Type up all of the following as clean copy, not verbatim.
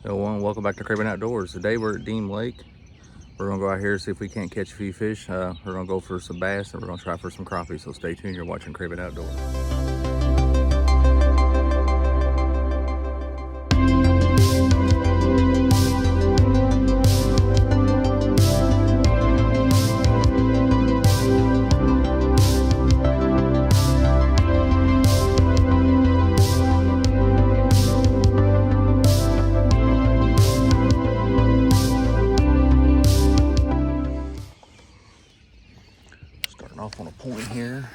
Hello everyone, welcome back to Crappie Outdoors. Today we're at Deam Lake. We're gonna go out here and see if we can't catch a few fish. We're gonna go for some bass and we're gonna try for some crappie. So stay tuned, you're watching Crappie Outdoors. Starting off on a point here.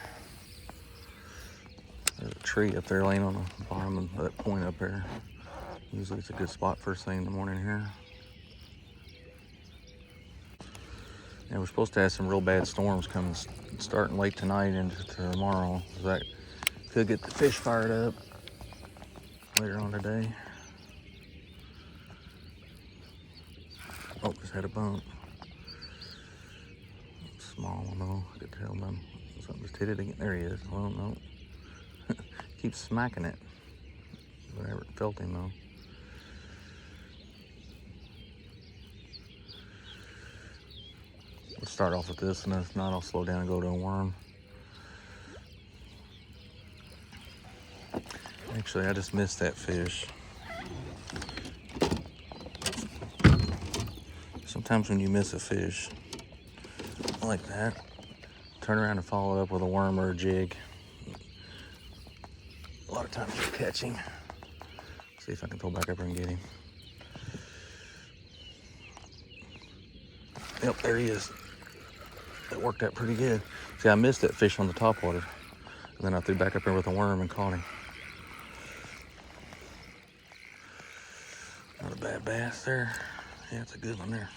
There's a tree up there laying on the bottom of that point up there. Usually it's a good spot first thing in the morning here. And we're supposed to have some real bad storms coming starting late tonight into tomorrow. So that could get the fish fired up later on today. Oh, just had a bump. Small one though, I could tell them. Something just hit it again. There he is. Well, no. Keeps smacking it. I never felt him though. Let's start off with this, and if not, I'll slow down and go to a worm. Actually, I just missed that fish. Sometimes when you miss a fish like that, turn around and follow it up with a worm or a jig. A lot of times you're catching. See if I can pull back up and get him. Yep, there he is. That worked out pretty good. See, I missed that fish on the top water. And then I threw back up there with a worm and caught him. Not a bad bass there. Yeah, it's a good one there.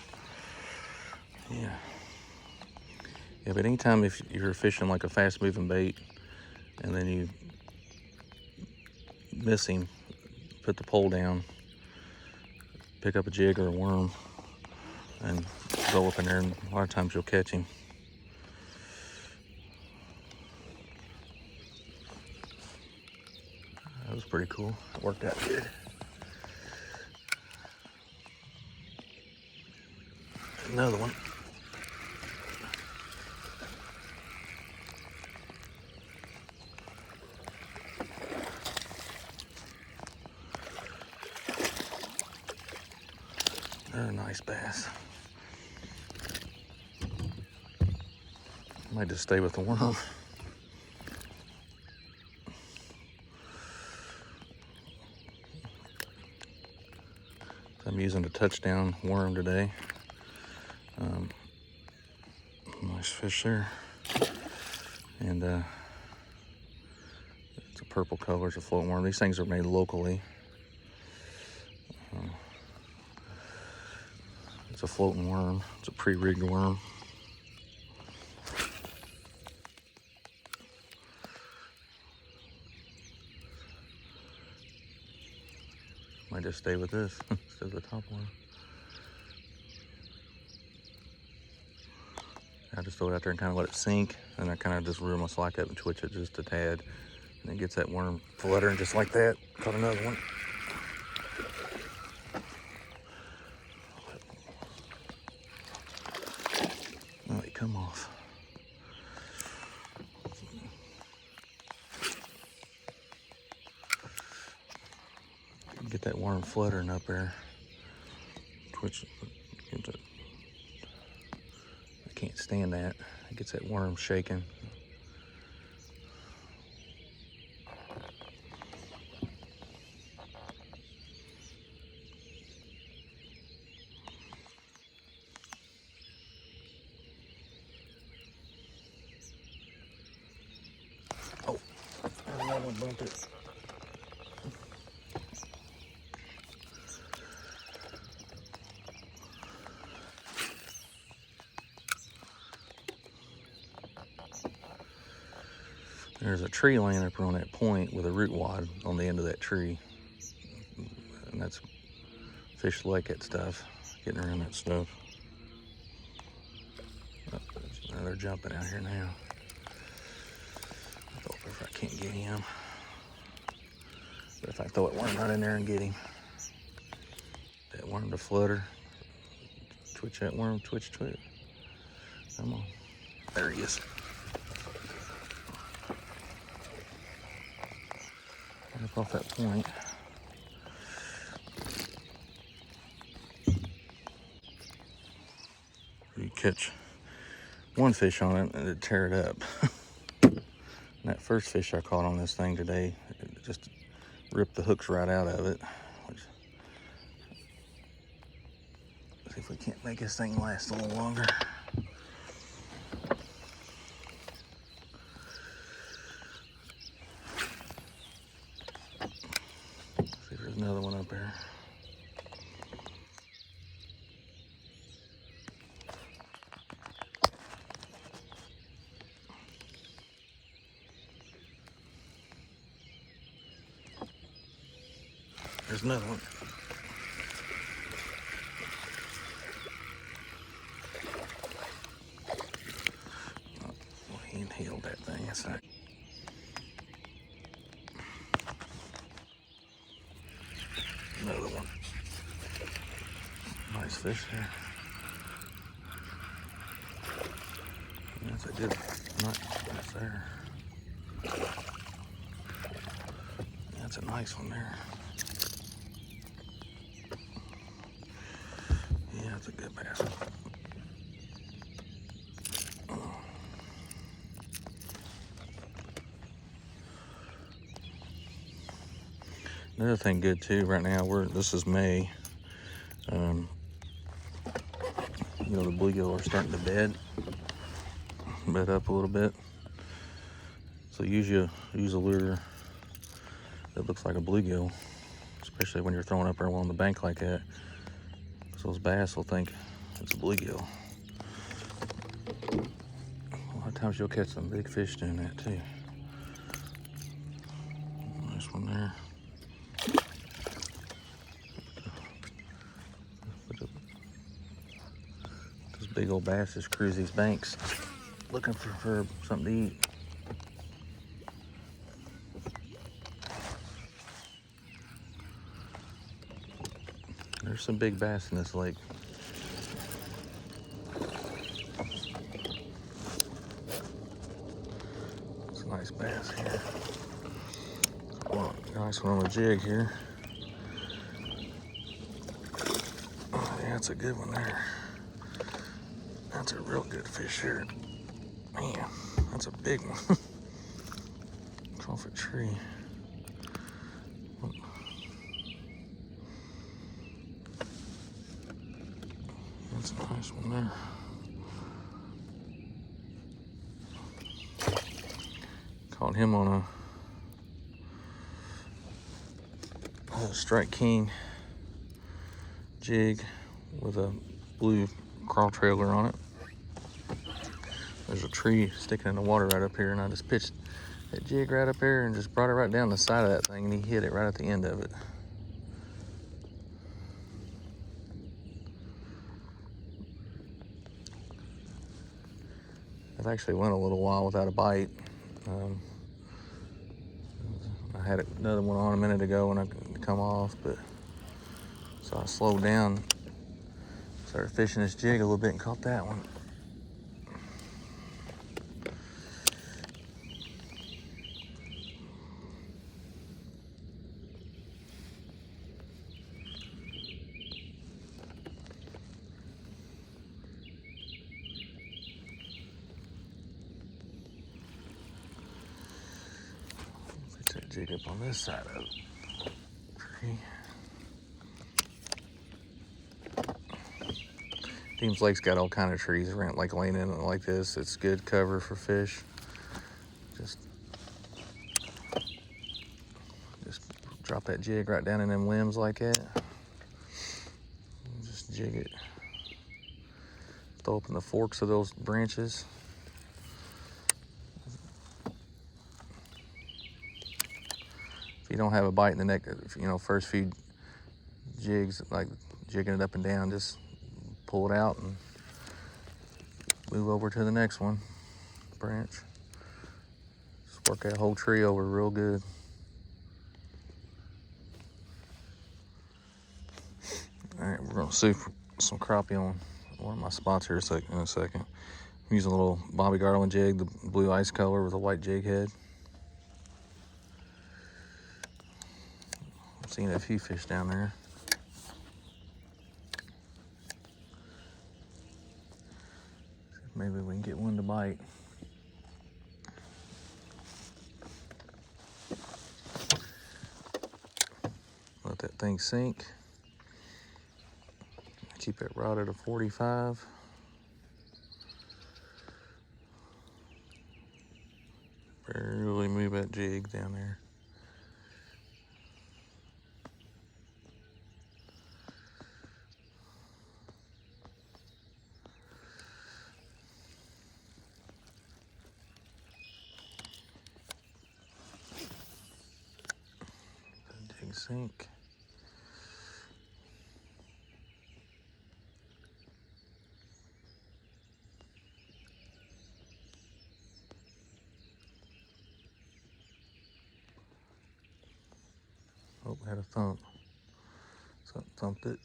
Yeah. Yeah, but anytime if you're fishing like a fast moving bait and then you miss him, put the pole down, pick up a jig or a worm and go up in there, and a lot of times you'll catch him. That was pretty cool. It worked out good. Another one. They're a nice bass. Might just stay with the worm. I'm using a touchdown worm today. Nice fish there. And it's a purple color, it's a floating worm. These things are made locally. It's a floating worm. It's a pre-rigged worm. Might just stay with this instead of the top one. I just throw it out there and kind of let it sink, and I kind of just rear my slack up and twitch it just a tad, and it gets that worm fluttering just like that. Caught another one. Oh, he come off. Get that worm fluttering up there. Twitch. I can't stand that. It gets that worm shaking. Oh, another one bumped it. There's a tree laying up on that point with a root wad on the end of that tree. And that's fish like that stuff, getting around that stuff. Oh, they're jumping out here now. I thought if I can't get him. But if I throw it one right in there and get him. Worm to flutter. Twitch that worm, twitch, twitch. Come on. There he is. Up off that point. You catch one fish on it and it'd tear it up. And that first fish I caught on this thing today, it just ripped the hooks right out of it. See if we can't make this thing last a little longer. See if there's another one up there. There's another one. He inhaled that thing. It's like another one. Nice fish there. That's a good, nice there. That's a nice one there. Yeah, that's a good bass. Another thing good too, right now, this is May. You know, the bluegill are starting to bed up a little bit. So use a lure that looks like a bluegill, especially when you're throwing up along the bank like that. So those bass will think it's a bluegill. A lot of times you'll catch some big fish doing that too. Nice one there. Those big old bass just cruise these banks looking for something to eat. There's some big bass in this lake. It's a nice bass here. Well, nice one on the jig here. Oh, yeah, that's a good one there. That's a real good fish here. Man, that's a big one. It's off a tree. That's a nice one there. Caught him on a Strike King jig with a blue crawl trailer on it. There's a tree sticking in the water right up here, and I just pitched that jig right up there and just brought it right down the side of that thing, and he hit it right at the end of it. I've actually went a little while without a bite. I had another one on a minute ago when I come off, but so I slowed down, started fishing this jig a little bit and caught that one. Jig up on this side of the tree. Deam's Lake's got all kind of trees around, like laying in it like this. It's good cover for fish. Just drop that jig right down in them limbs like that. Just jig it. Throw open the forks of those branches. If you don't have a bite in the neck, first few jigs, like jigging it up and down, just pull it out and move over to the next one, branch. Just work that whole tree over real good. All right, We're gonna see some crappie on one of my spots here in a second. I'm using a little Bobby Garland jig, the blue ice color with a white jig head. I'm seeing a few fish down there. Maybe we can get one to bite. Let that thing sink. Keep that rod at a 45. Barely move that jig down there. Jig sink. Oh, had a thump. Something thumped it.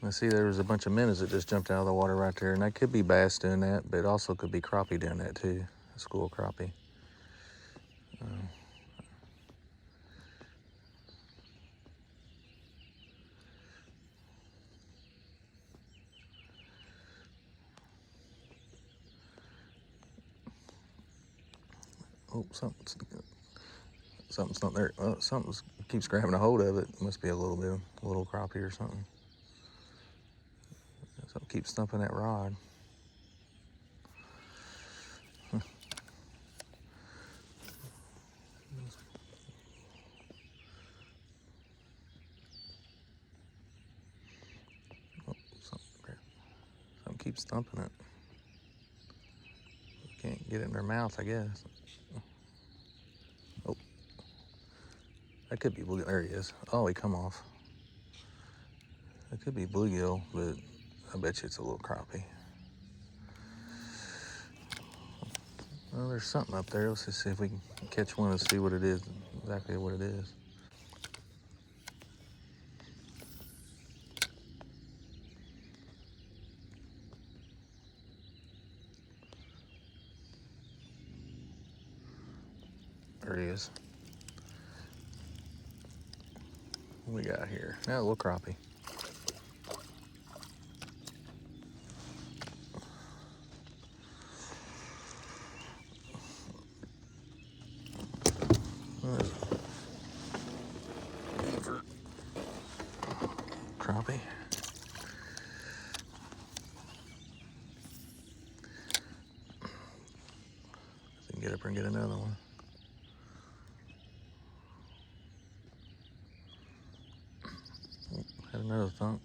I see there was a bunch of minnows that just jumped out of the water right there, and that could be bass doing that, but it also could be crappie doing that too, a school crappie. Oh, something's not there. Something keeps grabbing a hold of it. Must be a little crappie or something. Something keeps thumping that rod. Oh, something keeps thumping it. Can't get it in their mouth, I guess. Oh, that could be bluegill. There he is. Oh, he come off. That could be bluegill, but I bet you it's a little crappie. Well, there's something up there. Let's just see if we can catch one and see what it is, exactly what it is. There he is. What we got here? Now a little crappie. Crappie. So you can get up and get another one. Had another thump.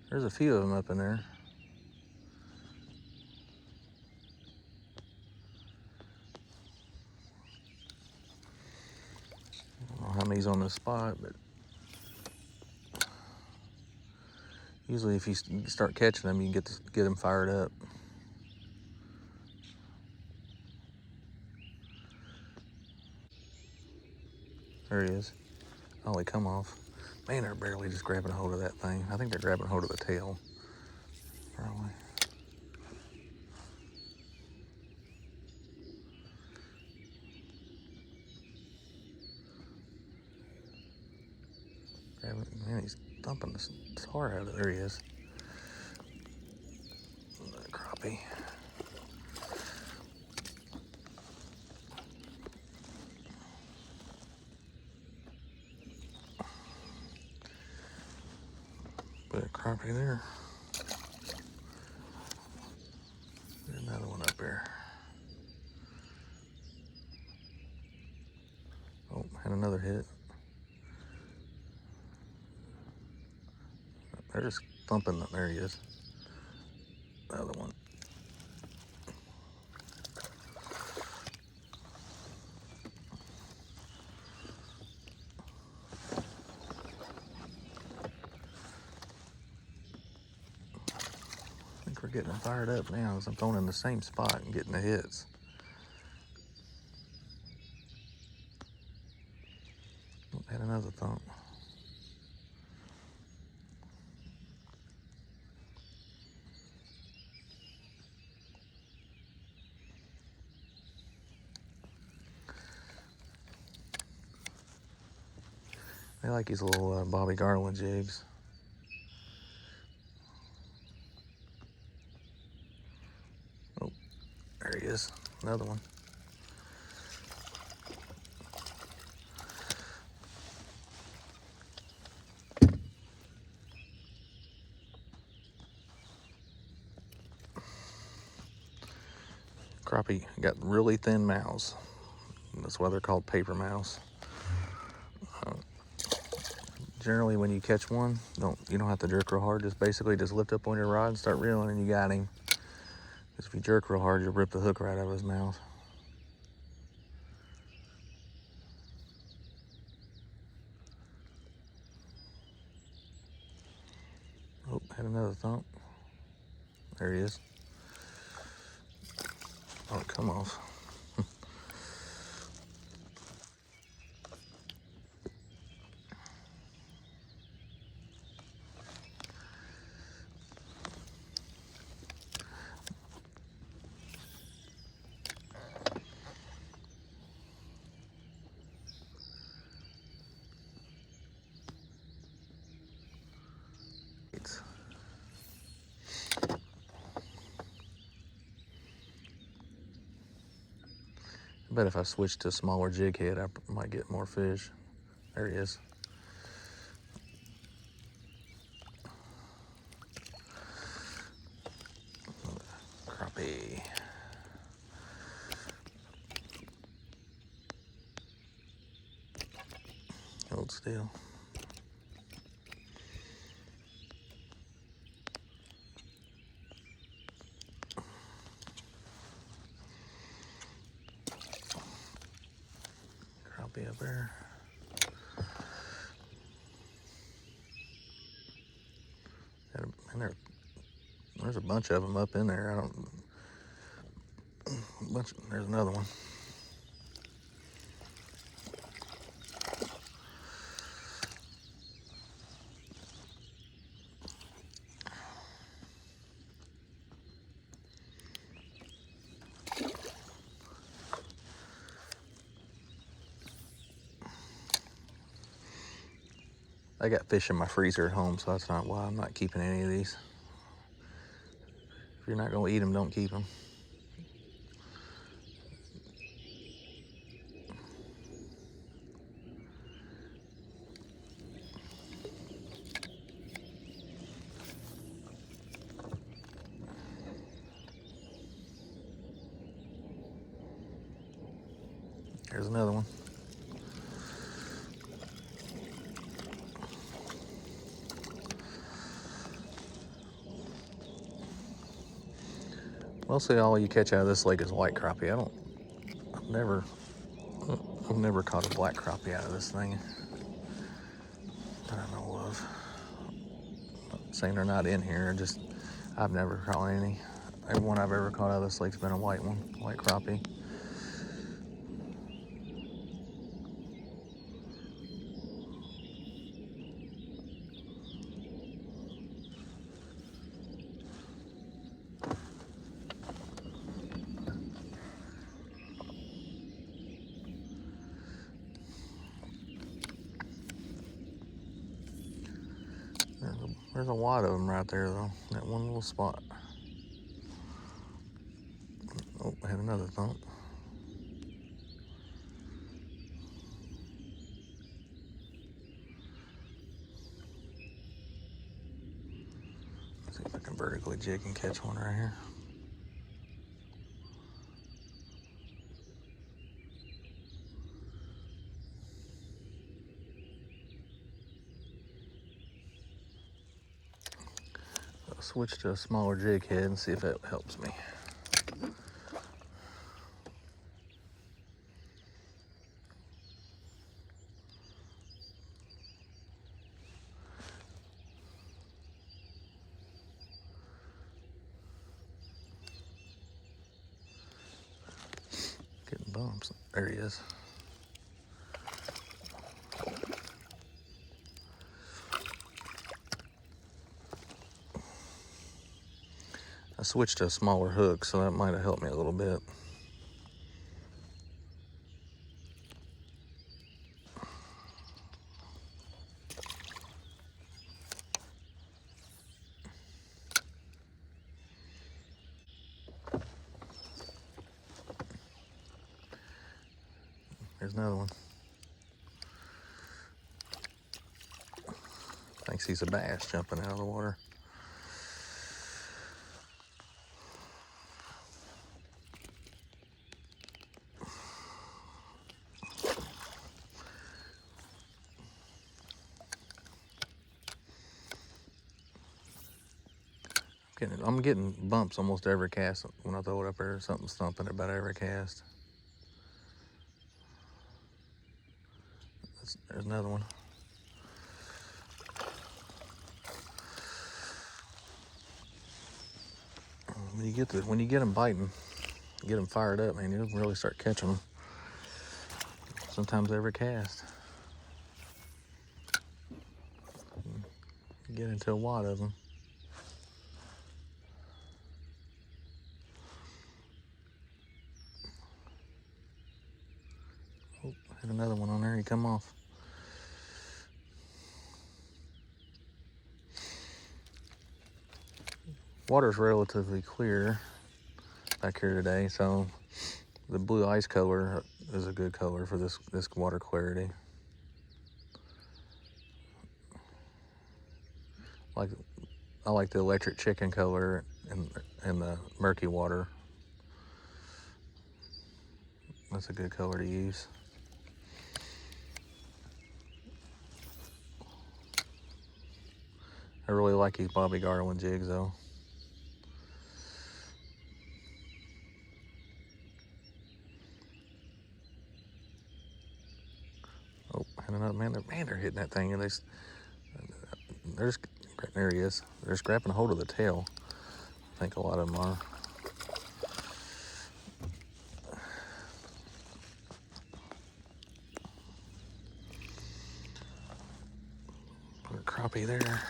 There's a few of them up in there. I don't know how many's on this spot, but usually if you start catching them, you can get them fired up. There he is. Oh, he come off. Man, they're barely just grabbing a hold of that thing. I think they're grabbing a hold of the tail. Probably. Man, he's thumping the tar out of it. There he is. Another crappie. Put a crappie there. There's another one up there. Oh, had another hit. They're just thumping. There he is. Another one. I think for getting them fired up now is I'm throwing in the same spot and getting the hits. Had another thump. They like these little Bobby Garland jigs. Oh, there he is. Another one. Crappie got really thin mouths. That's why they're called paper mouths. Generally, when you catch one, you don't have to jerk real hard. Just basically just lift up on your rod and start reeling, and you got him. Because if you jerk real hard, you'll rip the hook right out of his mouth. Oh, had another thump. There he is. Oh, come off. I bet if I switched to a smaller jig head, I might get more fish. There he is. Crappie. Hold still. Crappie up there. And there's a bunch of them up in there. There's another one. I got fish in my freezer at home, so that's not why I'm not keeping any of these. If you're not gonna eat them, don't keep them. There's another one. Mostly all you catch out of this lake is white crappie. I've never caught a black crappie out of this thing that I know of. Not saying they're not in here, I've never caught any. Every one I've ever caught out of this lake's been a white one, white crappie. There's a wad of them right there, though. That one little spot. Oh, I had another thump. See if I can vertically jig and catch one right here. I'll switch to a smaller jig head and see if that helps me. Getting bumps. There he is. I switched to a smaller hook, so that might have helped me a little bit. There's another one. Thinks he's a bass jumping out of the water. I'm getting bumps almost every cast when I throw it up there. Something's thumping about every cast. There's another one. When you get them biting, get them fired up, man, you'll really start catching them. Sometimes every cast. You get into a wad of them. Oh, hit another one on there. He come off. Water's relatively clear back here today, so the blue ice color is a good color for this water clarity. I like the electric chicken color in the murky water. That's a good color to use. I really like these Bobby Garland jigs though. Oh, and another man, they're hitting that thing, and there he is. They're just grabbing a hold of the tail. I think a lot of them are. Put a crappie there.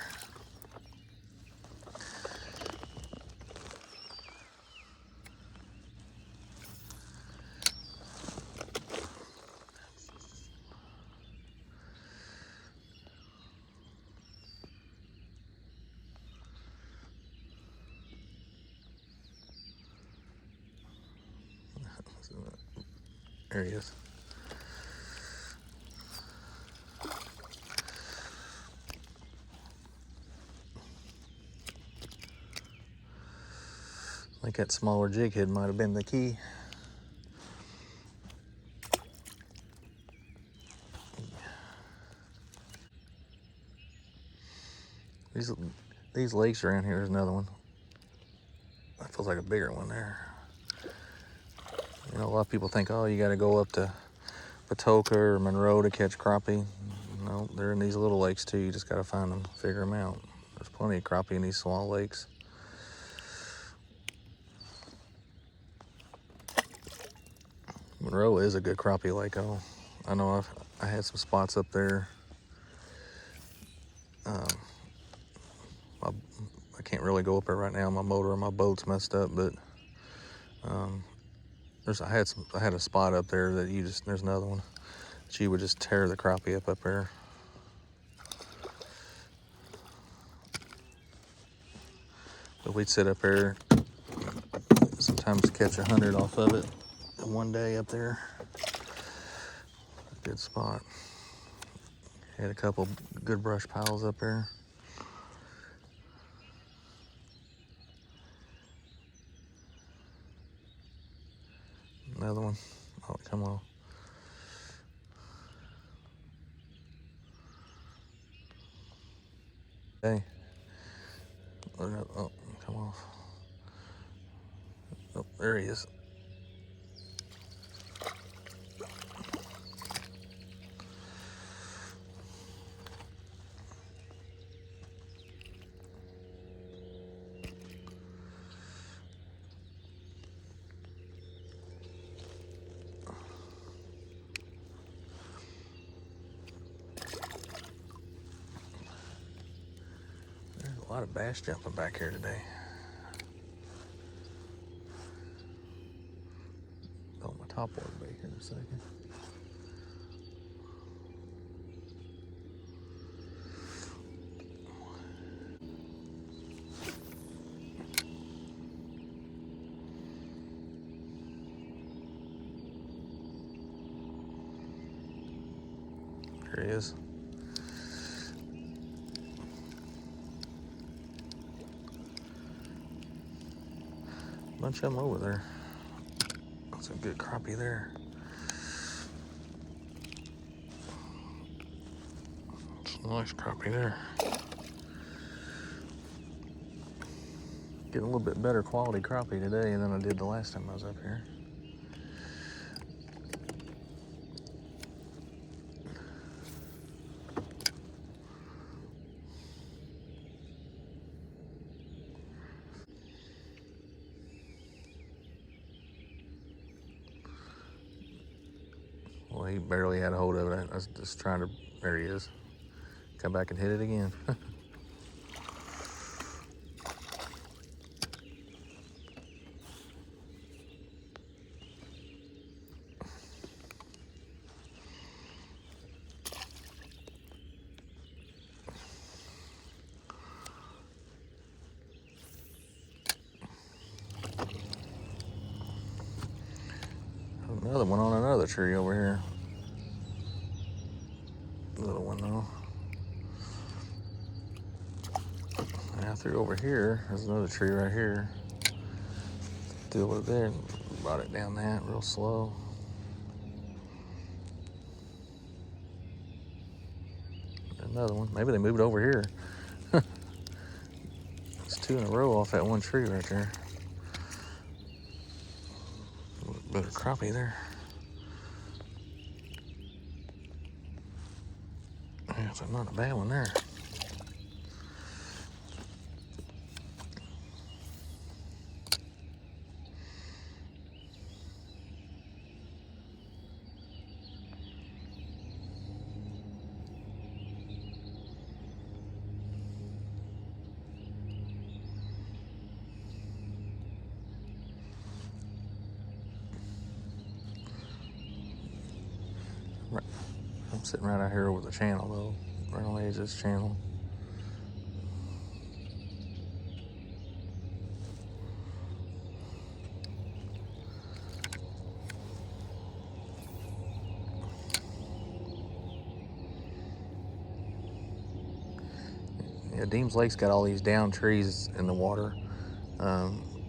There he is. I think that smaller jig head might have been the key. These lakes around here, there's another one. That feels like a bigger one there. You know, a lot of people think, oh, you got to go up to Patoka or Monroe to catch crappie. No, they're in these little lakes too. You just got to find them, figure them out. There's plenty of crappie in these small lakes. Monroe is a good crappie lake. I know I had some spots up there. I can't really go up there right now. My motor on my boat's messed up, but I had a spot up there that there's another one. She would just tear the crappie up there. But we'd sit up there, sometimes catch 100 off of it in one day up there. Good spot. Had a couple good brush piles up there. Another one. Oh, come on. Hey. Oh, come off. Oh, there he is. A lot of bass jumping back here today. Throw my top water bait here in a second. There he is. Bunch of them over there. That's a good crappie there. It's a nice crappie there. Getting a little bit better quality crappie today than I did the last time I was up here. Well, he barely had a hold of it. I was just trying to, there he is. Come back and hit it again. Another one on another tree over here. Little one though. Now through over here, there's another tree right here. Still over there, brought it down that real slow. Another one. Maybe they moved over here. It's two in a row off that one tree right there. A little better crappie there. Yeah, it's not a bad one there. I'm sitting right out here over the channel though, right on the edge of this channel. Yeah, Deam's Lake's got all these down trees in the water.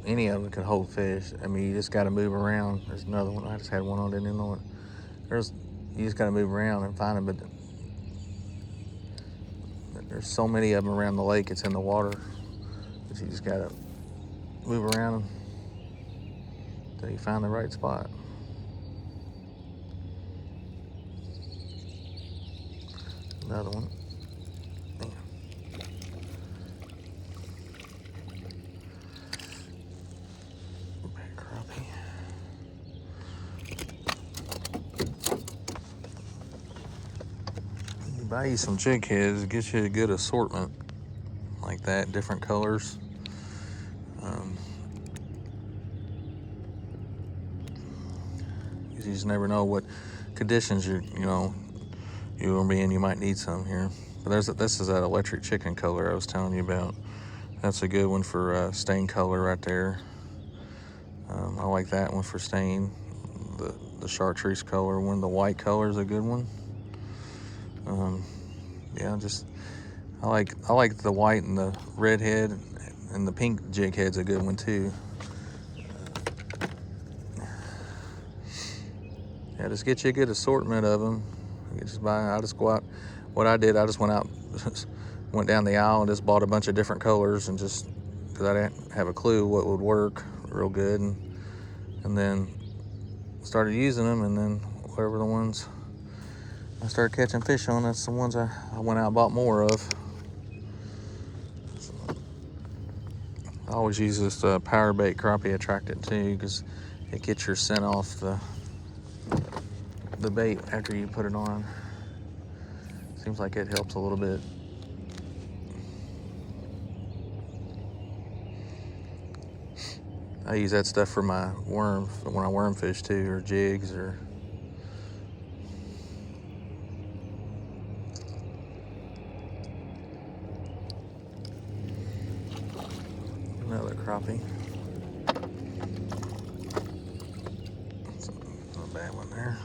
Any of them can hold fish. I mean, you just got to move around. There's another one. I just had one on, didn't know it. You just got to move around and find them, but there's so many of them around the lake. It's in the water, but you just got to move around them until you find the right spot. Another one. Man. Big crappie. You buy you some jig heads, it gets you a good assortment like that, different colors. You just never know what conditions you're gonna be in. You might need some here. But this is that electric chicken color I was telling you about. That's a good one for stain color right there. I like that one for stain. The chartreuse color one. The white color is a good one. Yeah, I like the white and the red head, and the pink jig head's a good one too. Yeah, just get you a good assortment of them. I just go out. What I did, I just went out, went down the aisle and just bought a bunch of different colors, and just because I didn't have a clue what would work real good, and then started using them, and then whatever the ones I started catching fish on, that's the ones I went out and bought more of. I always use this power bait crappie attractant too, because it gets your scent off the bait after you put it on. Seems like it helps a little bit. I use that stuff for my worms when I worm fish too, or jigs, or another crappie. That's not a bad one there.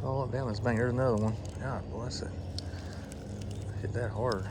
Oh, damn, it's bang. There's another one. God bless it. Hit that hard.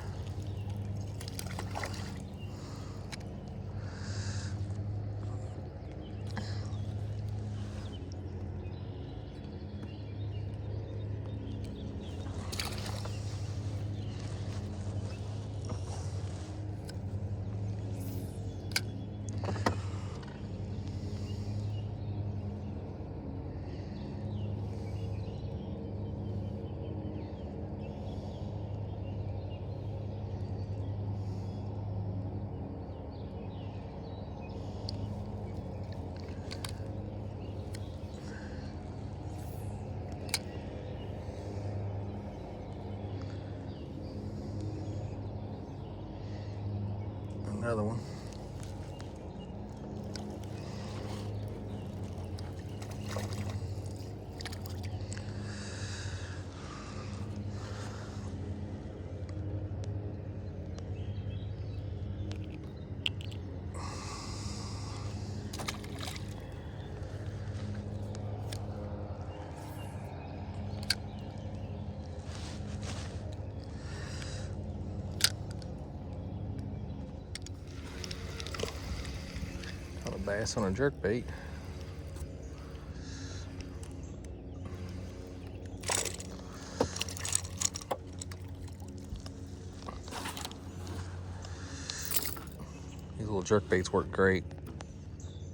Another one. Caught a bass on a jerk bait. These little jerk baits work great,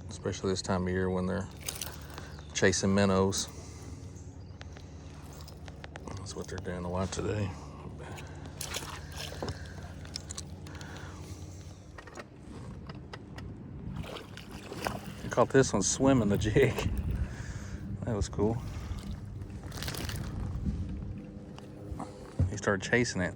especially this time of year when they're chasing minnows. That's what they're doing a lot today. I caught this one swimming the jig. That was cool. He started chasing it.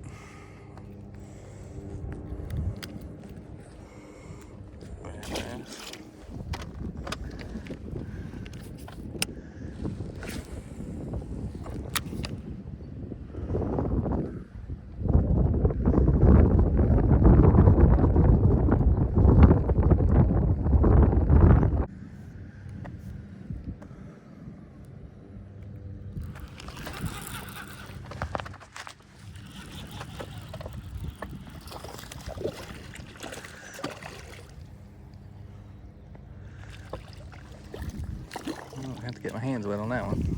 I have to get my hands wet on that one.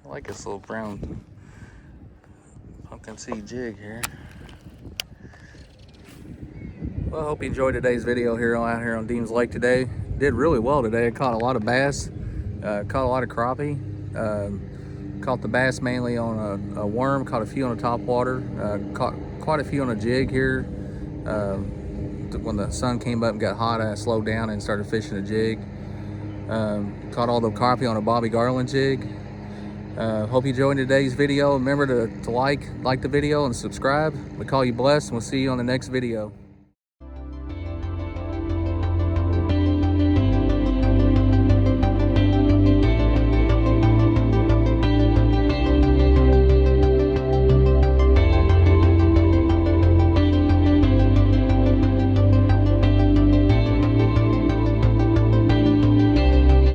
I like this little brown pumpkin seed jig here. Well, I hope you enjoyed today's video here out here on Deam's Lake today. Did really well today. I caught a lot of bass, caught a lot of crappie. Caught the bass mainly on a worm, caught a few on the top water, caught quite a few on a jig here. When the sun came up and got hot, I slowed down and started fishing a jig. Caught all the crappie on a Bobby Garland jig. Hope you enjoyed today's video. Remember to like the video and subscribe. We call you blessed, and we'll see you on the next video.